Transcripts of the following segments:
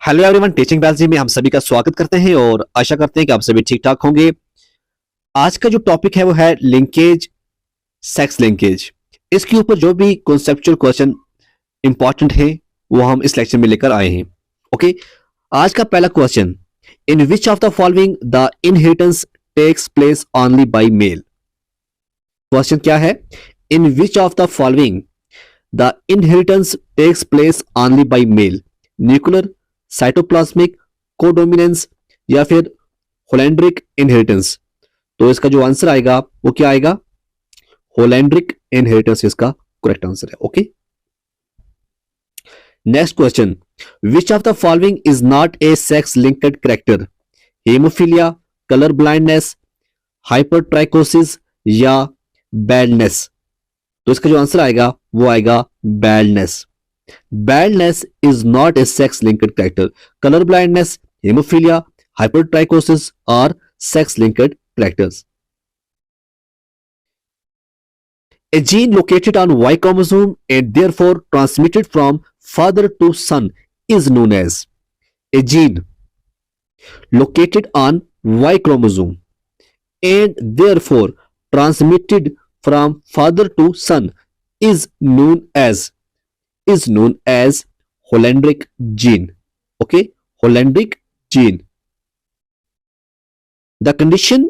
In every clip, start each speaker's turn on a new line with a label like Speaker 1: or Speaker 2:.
Speaker 1: Hello everyone, teaching biology में हम सभी का स्वागत करते हैं और आशा करते हैं कि आप सभी ठीक ठाक होंगे। आज का जो टॉपिक है वो है लिंकेज, सेक्स लिंकेज। इसके ऊपर जो भी कॉन्सेप्चुअल क्वेश्चन इंपॉर्टेंट है वो हम इस लेक्चर में लेकर आए हैं। ओके, आज का पहला question, in which of the following the inheritance takes place only by male. Question क्या है? In which of the following the inheritance takes place only by male. Nuclear, cytoplasmic, codominance या फिर होलैंड्रिक इनहेरिटेंस। तो इसका जो answer आएगा वो क्या आएगा? होलैंड्रिक इनहेरिटेंस इसका करेक्ट आंसर है। Okay, next question, which of the following is not a sex linked character. Haemophilia, colour blindness, हाइपरट्राइकोसिस या बैडनेस। तो इसका जो आंसर आएगा वो आएगा badness. Baldness is not a sex-linked character. Color blindness, hemophilia, hypertrichosis are sex-linked characters. A gene located on Y chromosome and therefore transmitted from father to son is known as. A gene located on Y chromosome and therefore transmitted from father to son is known as Hollandric gene. Okay, Hollandric gene. The condition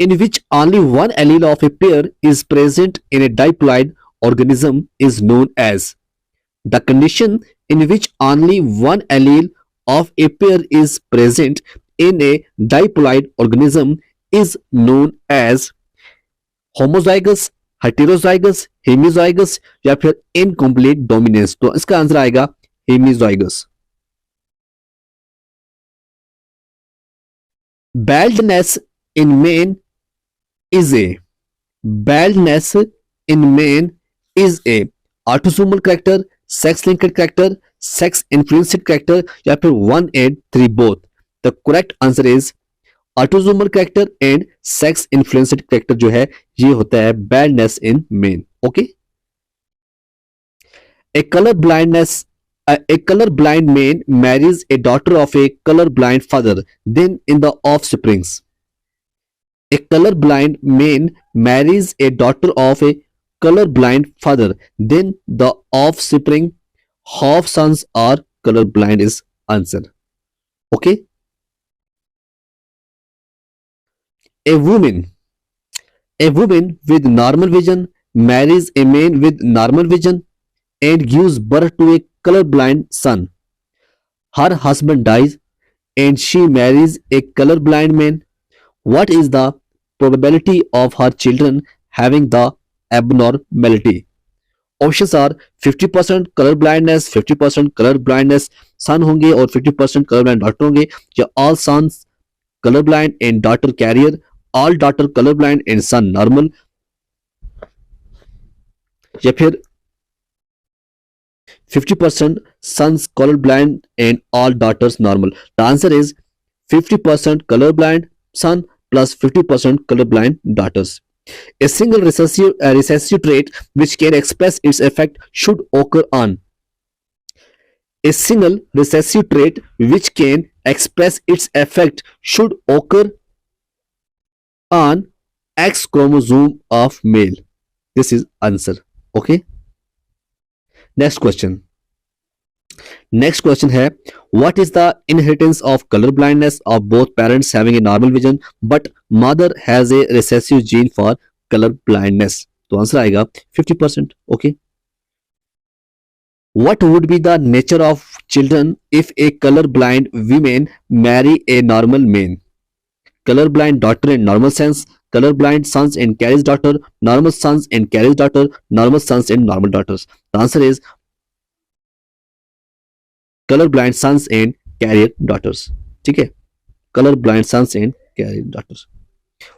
Speaker 1: in which only one allele of a pair is present in a diploid organism is known as. The condition in which only one allele of a pair is present in a diploid organism is known as homozygous, heterozygous, hemizygous या फिर incomplete dominance. तो इसका answer आएगा हेमिजाइगस। Baldness in men is a autosomal character, sex linked character, sex influenced character या फिर 1 and 3 both. The correct answer is autosomal character and sex influenced character जो है ये होता है baldness in men. Okay, a colour blind man marries a daughter of a colour blind father, then in the offsprings. A colour blind man marries a daughter of a colour blind father, then the offspring of sons are colour blind is answer. Okay, A woman with normal vision marries a man with normal vision and gives birth to a colorblind son. Her husband dies and she marries a colorblind man. What is the probability of her children having the abnormality? Options are 50% color blindness, 50% color blindness son होंगे और 50% color blind daughter होंगे, या all sons color blind and daughter carrier, all daughter color blind and son normal, या फिर 50% sons color blind and all daughters normal. The answer is 50% color blind son plus 50% color blind daughters. A single recessive trait which can express its effect should occur on. A single recessive trait which can express its effect should occur on X chromosome of male. This is answer. Okay, next question है, what is the inheritance of color blindness of both parents having a normal vision but mother has a recessive gene for color blindness? तो answer आएगा 50%. Okay, what would be the nature of children if a color blind woman marry a normal man? Color blind daughter and normal sons, color blind sons and carries daughter, normal sons and carries daughter, normal sons and normal daughters. The answer is color blind sons and carrier daughters. ठीक है, color blind sons and carrier daughters.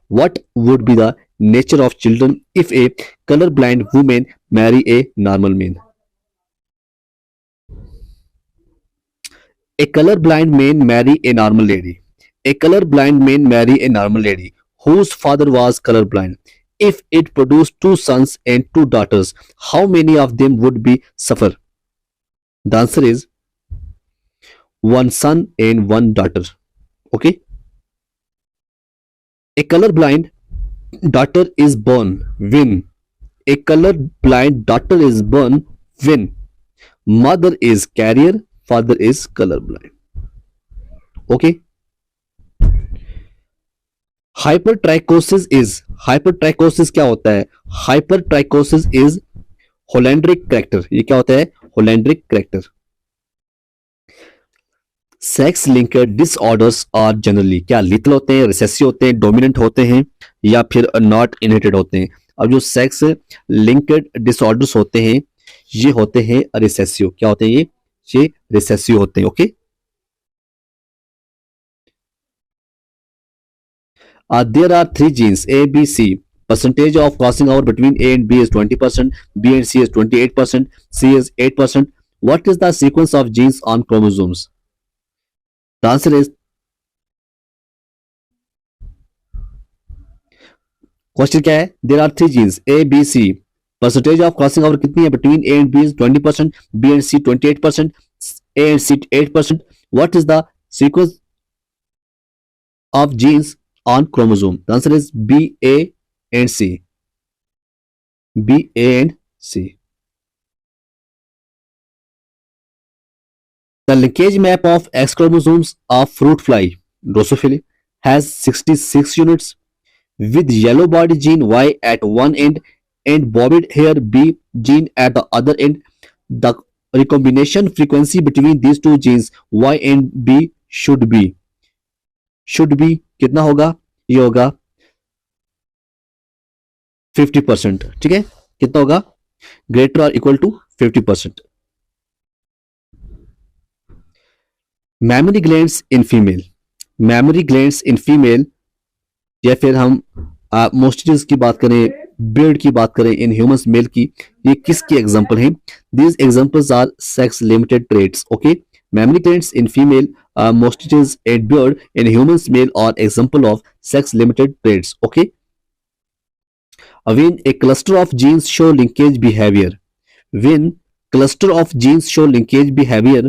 Speaker 1: What would be the nature of children if a color blind woman marry a normal man? A color blind man marry a normal lady. A color-blind man marry a normal lady whose father was colorblind. If it produced 2 sons and 2 daughters, how many of them would be suffer? The answer is one son and one daughter. Okay, a colorblind daughter is born when a colorblind daughter is born when mother is carrier, father is colorblind. Okay, hypertrichosis क्या होता है? hypertrichosis is holandric character. ये क्या होता है? Holandric character. Sex linked disorders are generally क्या lethal होते हैं, रिसेसिव होते हैं, डोमिनेंट होते हैं या फिर नॉट इनहेरिटेड होते हैं. अब जो सेक्स लिंक्ड डिसऑर्डर्स होते हैं ये होते हैं रिसेसिव. क्या होते हैं ये रिसेसिव होते हैं. Okay, there are three genes A, B, C. Percentage of crossing over between A and B is 20%, B and C is 28%, C is 8%. What is the sequence of genes on chromosomes? The answer is, question क्या है? There are three genes A, B, C. Percentage of crossing over कितनी है? Between A and B is 20%, B and C 28%, A and C 8%. What is the sequence of genes on chromosome? The answer is B, A and C. B, A and C. The linkage map of X chromosomes of fruit fly Drosophila has 66 units with yellow body gene Y at one end and bobbed hair B gene at the other end. The recombination frequency between these two genes Y and B should be कितना होगा? ये होगा 50%. ठीक है, कितना होगा? Greater और equal to 50%. Mammary glands in female. Mammary glands in female या फिर हम मोस्टिस की बात करें, बियर्ड की बात करें, इन ह्यूमंस मेल की, ये किसकी एग्जांपल हैं? These examples are sex limited traits. Okay, mammary glands in female, mostitis and beard in humans male are example of sex limited traits. Okay, when a cluster of genes show linkage behavior, when cluster of genes show linkage behavior,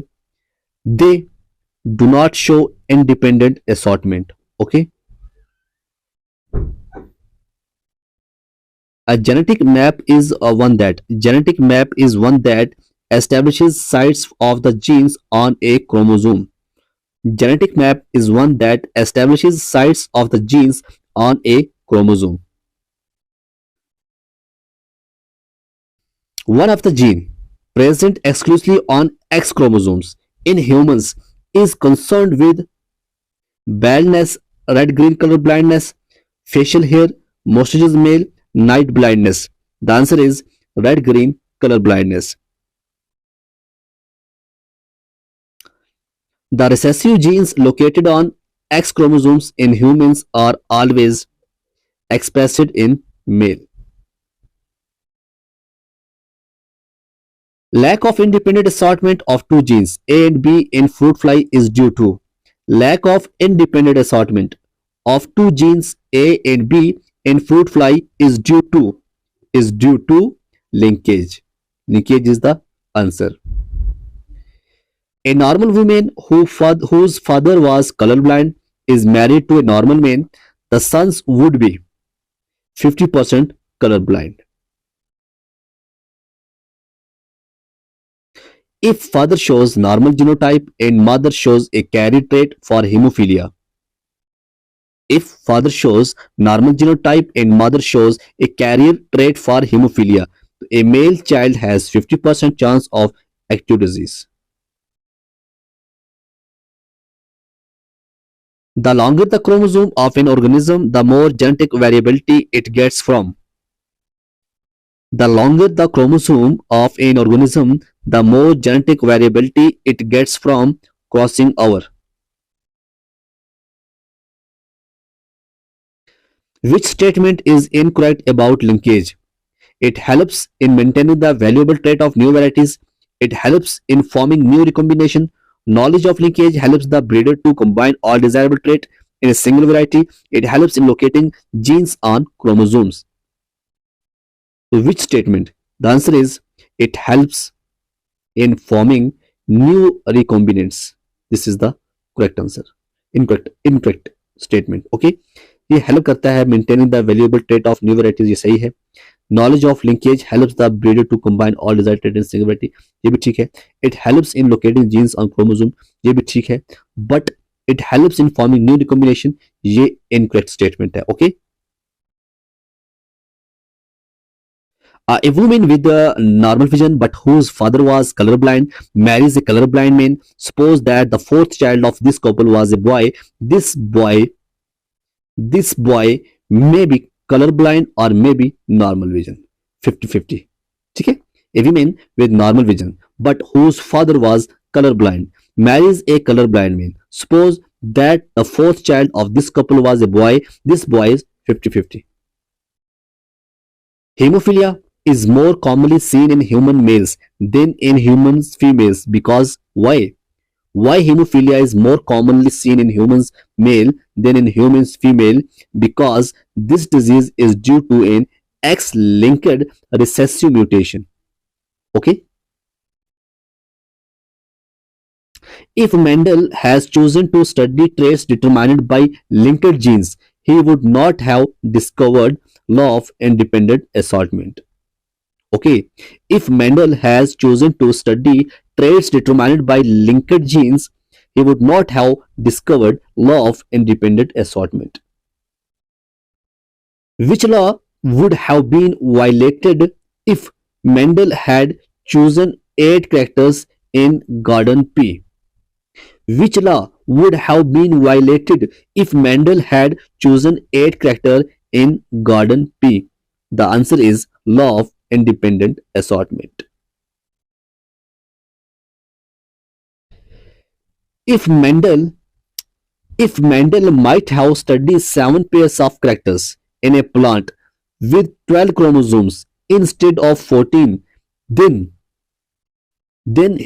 Speaker 1: they do not show independent assortment. Okay, a genetic map is one that establishes sites of the genes on a chromosome. Genetic map is one that establishes sites of the genes on a chromosome. One of the gene present exclusively on X chromosomes in humans is concerned with baldness, red-green color blindness, facial hair, mostages male, night blindness. The answer is red-green color blindness. The recessive genes located on X chromosomes in humans are always expressed in male. Lack of independent assortment of two genes A and B in fruit fly is due to lack of independent assortment of two genes A and B in fruit fly is due to linkage. Linkage is the answer. A normal woman whose father was colorblind is married to a normal man. The sons would be 50% colorblind. If father shows normal genotype and mother shows a carrier trait for hemophilia. If father shows normal genotype and mother shows a carrier trait for hemophilia, a male child has 50% chance of active disease. The longer the chromosome of an organism, the more genetic variability it gets from. The longer the chromosome of an organism, the more genetic variability it gets from crossing over. Which statement is incorrect about linkage? It helps in maintaining the valuable trait of new varieties. It helps in forming new recombination. Knowledge of linkage helps the breeder to combine all desirable traits in a single variety. It helps in locating genes on chromosomes. Which statement? The answer is it helps in forming new recombinants. This is the correct answer, incorrect incorrect statement. Okay, ये help करता है maintaining the valuable trait of new varieties, ये सही है। Knowledge of linkage helps the breeder to combine all desired trait in single variety, ये भी ठीक है। It helps in locating genes on chromosome, ये भी ठीक है। But it helps in forming new recombination, ये इनकरेक्ट स्टेटमेंट है। Okay, a woman with a normal vision but whose father was colorblind marries a colorblind man. Suppose that the fourth child of this couple was a boy. This boy may be colorblind or may be normal vision, 50-50. ठीक है, a woman with normal vision but whose father was colorblind marries a colorblind man. Suppose that the fourth child of this couple was a boy. This boy is 50-50. Hemophilia is more commonly seen in human males than in human females because why? Why hemophilia is more commonly seen in humans male than in humans female? Because this disease is due to an X-linked recessive mutation. Okay? If Mendel has chosen to study traits determined by linked genes, he would not have discovered law of independent assortment. Okay, if Mendel has chosen to study traits determined by linked genes, he would not have discovered law of independent assortment. Which law would have been violated if Mendel had chosen 8 characters in Garden P? Which law would have been violated if Mendel had chosen 8 characters in Garden P? The answer is law of independent assortment. If Mendel might have studied 7 pairs of characters in a plant with 12 chromosomes instead of 14, then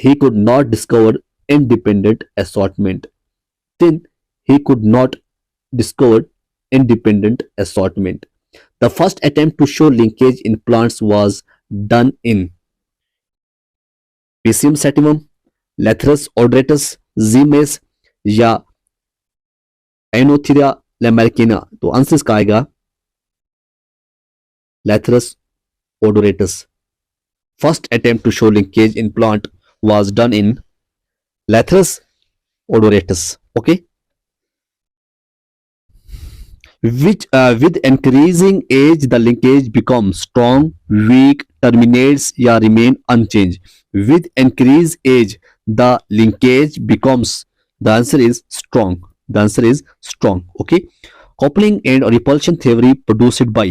Speaker 1: he could not discover independent assortment. Then he could not discover independent assortment. The first attempt to show linkage in plants was done in Piscium sativum, Lathyrus odoratus, Zmes या Aenotheria lamarcina. तो answer इसका आएगा Lathyrus odoratus. First attempt to show linkage in plant was done in Lathyrus odoratus. Okay. With increasing age the linkage becomes strong, weak, terminates या remain unchanged. With increased age the linkage becomes, the answer is strong. The answer is strong. Okay, coupling and repulsion theory produced by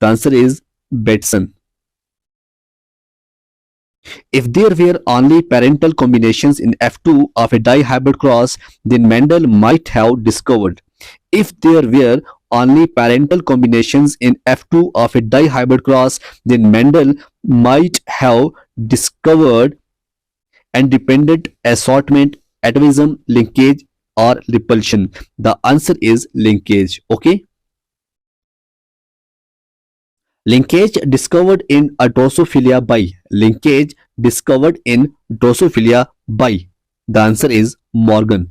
Speaker 1: the answer is Bateson. If there were only parental combinations in F2 of a dihybrid cross, then Mendel might have discovered. If there were only parental combinations in F2 of a dihybrid cross, then Mendel might have discovered independent assortment, atavism, linkage, or repulsion. The answer is linkage. Okay. Linkage discovered in a Drosophila by. Linkage discovered in Drosophila by. The answer is Morgan.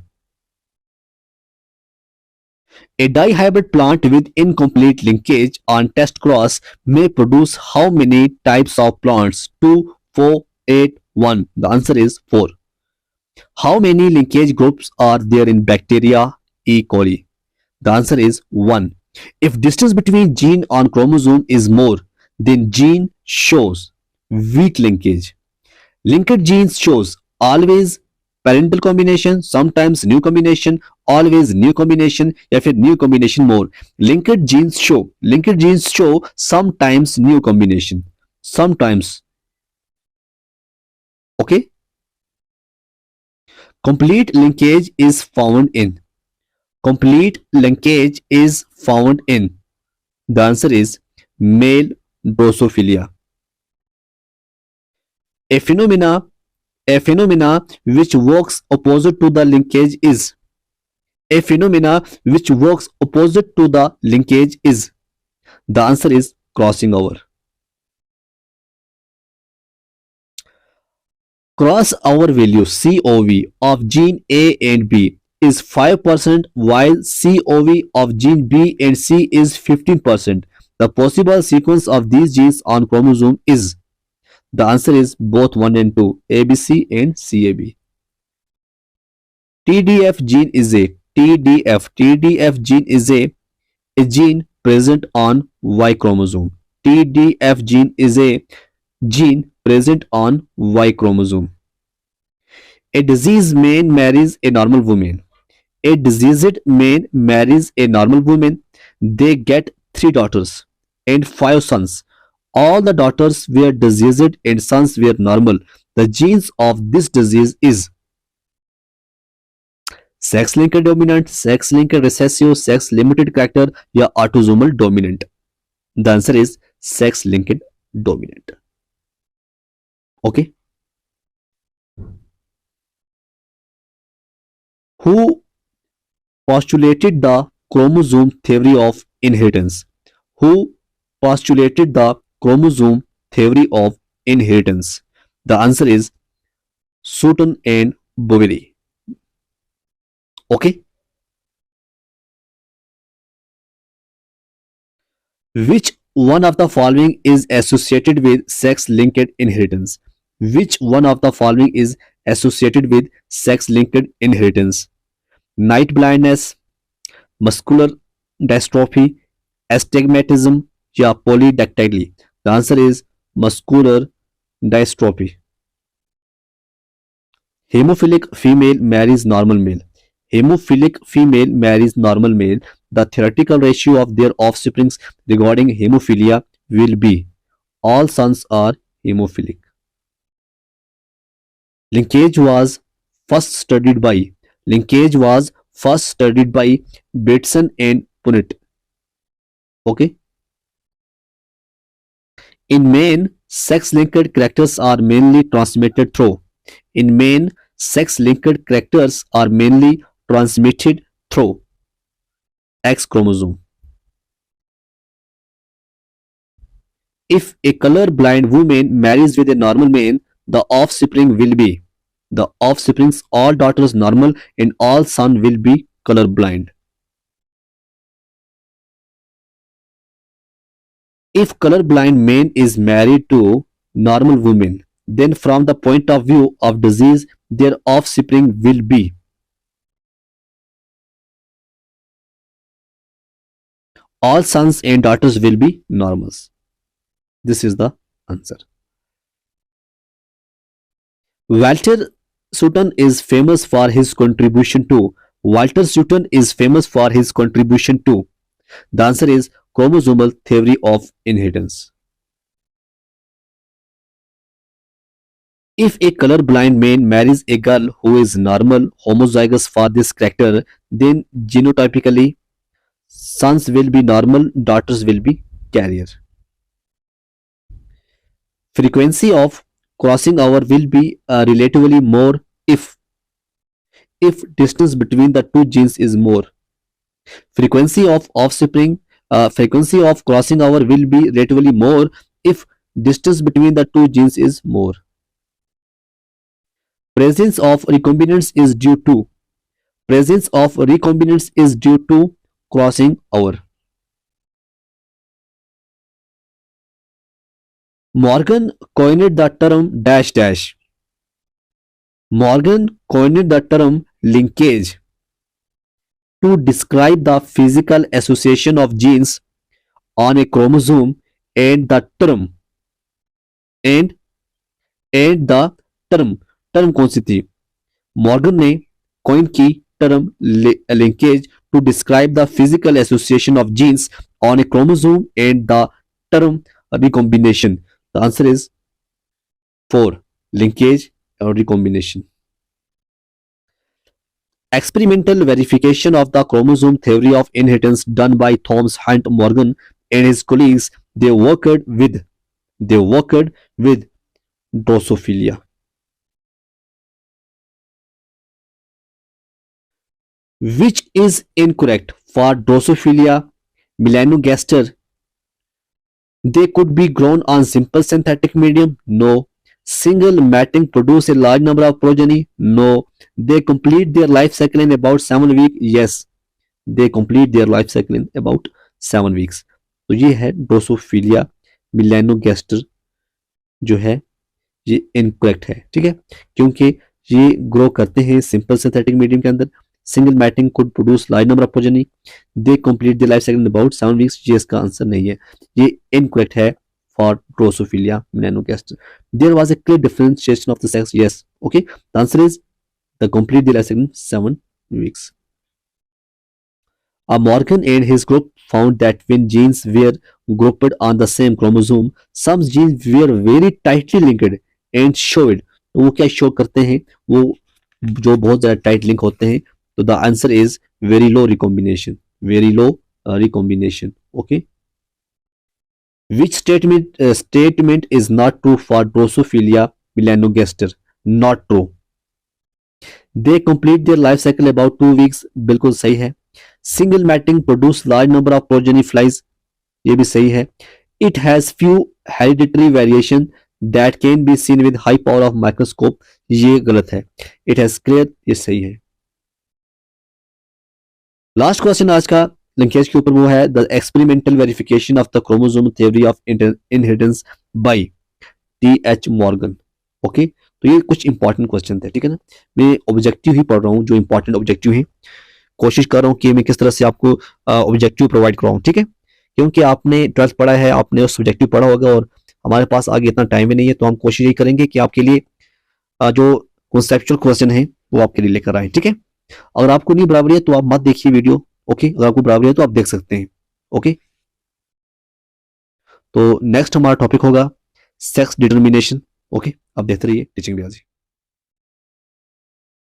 Speaker 1: A dihybrid plant with incomplete linkage on test cross may produce how many types of plants? 2, 4, 8, 1. The answer is 4. How many linkage groups are there in bacteria E. coli? The answer is 1. If distance between gene on chromosome is more, then gene shows weak linkage. Linked genes shows always parental combination, sometimes new combination, always new combination या फिर new combination more. Linked genes show sometimes new combination, sometimes. Okay. Complete linkage is found in. The answer is male Drosophila. A phenomena which works opposite to the linkage is. The answer is crossing over. Crossover value COV of gene A and B is 5% while COV of gene B and C is 15%. The possible sequence of these genes on chromosome is, the answer is both 1 and 2, ABC and CAB. TDF gene is a TDF gene is a gene present on Y chromosome. TDF gene is a gene present on Y chromosome. A diseased man marries a normal woman. A diseased man marries a normal woman. They get 3 daughters and 5 sons. All the daughters were diseased and sons were normal. The genes of this disease is sex linked dominant, sex linked recessive, sex limited character या autosomal dominant. The answer is sex linked dominant. Okay. Who postulated the chromosome theory of inheritance? Who postulated the chromosome theory of inheritance? The answer is Sutton and Boveri. Okay. Which one of the following is associated with sex linked inheritance? Which one of the following is associated with sex linked inheritance? Night blindness, muscular dystrophy, astigmatism या polydactyly? The answer is muscular dystrophy. Hemophilic female marries normal male. Hemophilic female marries normal male. The theoretical ratio of their offsprings regarding hemophilia will be all sons are hemophilic. Linkage was first studied by Bateson and Punnett. Okay. In men, sex-linked characters are mainly transmitted through. In men, sex-linked characters are mainly transmitted through X chromosome. If a color-blind woman marries with a normal man, the offspring will be the offspring's all daughters normal and all son will be color-blind. If colorblind man is married to normal woman, then from the point of view of disease, their offspring will be all sons and daughters will be normals. This is the answer. Walter Sutton is famous for his contribution to. Walter Sutton is famous for his contribution to. The answer is chromosomal theory of inheritance. If a colorblind man marries a girl who is normal homozygous for this character, then genotypically sons will be normal, daughters will be carrier. Frequency of crossing over will be relatively more if distance between the two genes is more. Frequency of crossing over will be relatively more if distance between the two genes is more. Presence of recombinants is due to crossing over. Morgan coined the term dash dash. Morgan coined the term linkage to describe the physical association of genes on a chromosome and the term term कौन सी थी? Morgan ने coin की term linkage to describe the physical association of genes on a chromosome and the term recombination. The answer is 4, linkage or recombination. Experimental verification of the chromosome theory of inheritance done by Thomas Hunt Morgan and his colleagues. They worked with Drosophila. Which is incorrect for Drosophila melanogaster? They could be grown on simple synthetic medium. No. Single mating produce a large number of progeny? No. They complete their life cycle in about 7 weeks? Yes, they complete their life cycle in about 7 weeks. तो ये है ड्रोसोफिलिया melanogaster जो है ये incorrect है, ठीक है, क्योंकि ये ग्रो करते हैं सिंपल सिंथेटिक मीडियम के अंदर। Single mating could produce large number of progeny, they complete the life cycle in about 7 weeks. ये इसका आंसर नहीं है, ये इनकरेक्ट है for Drosophila melanogaster. There was a clear differentiation of the sex, yes, okay, the answer is the complete the life cycle in 7 weeks. Morgan and his group found that when genes were grouped on the same chromosome, some genes were very tightly linked and showed. तो वो क्या show करते हैं, वो जो बहुत ज्यादा tight link होते हैं। तो the answer is very low recombination, very low recombination, okay. Which statement is not true for Drosophila melanogaster? Not true. They complete their life cycle about 2 weeks, बिल्कुल सही है। Single mating produce large number of progeny flies, ये भी सही है। It has few hereditary variation that can be seen with high power of microscope, ये गलत है। It has clear, ये सही है। लास्ट क्वेश्चन आज का लिंकेज के ऊपर वो है the experimental verification of the chromosome theory of inheritance by T H. Morgan, okay. तो ये कुछ इंपॉर्टेंट क्वेश्चन थे, ठीक है ना। मैं ऑब्जेक्टिव ही पढ़ रहा हूँ, जो इंपॉर्टेंट ऑब्जेक्टिव है कोशिश कर रहा हूँ कि मैं किस तरह से आपको ऑब्जेक्टिव प्रोवाइड कराऊँ, ठीक है, क्योंकि आपने 12th पढ़ा है, आपने उस ऑब्जेक्टिव पढ़ा होगा और हमारे पास आगे इतना टाइम ही नहीं है। तो हम कोशिश यही करेंगे कि आपके लिए जो कॉन्सेप्चुअल क्वेश्चन है वो आपके लिए लेकर आए, ठीक है। अगर आपको नहीं बराबरी है तो आप मत देखिए वीडियो, ओके। अगर आपको बराबरी है तो आप देख सकते हैं, ओके। तो नेक्स्ट हमारा टॉपिक होगा सेक्स डिटर्मिनेशन, ओके। आप देखते रहिए टीचिंग बिहाजी।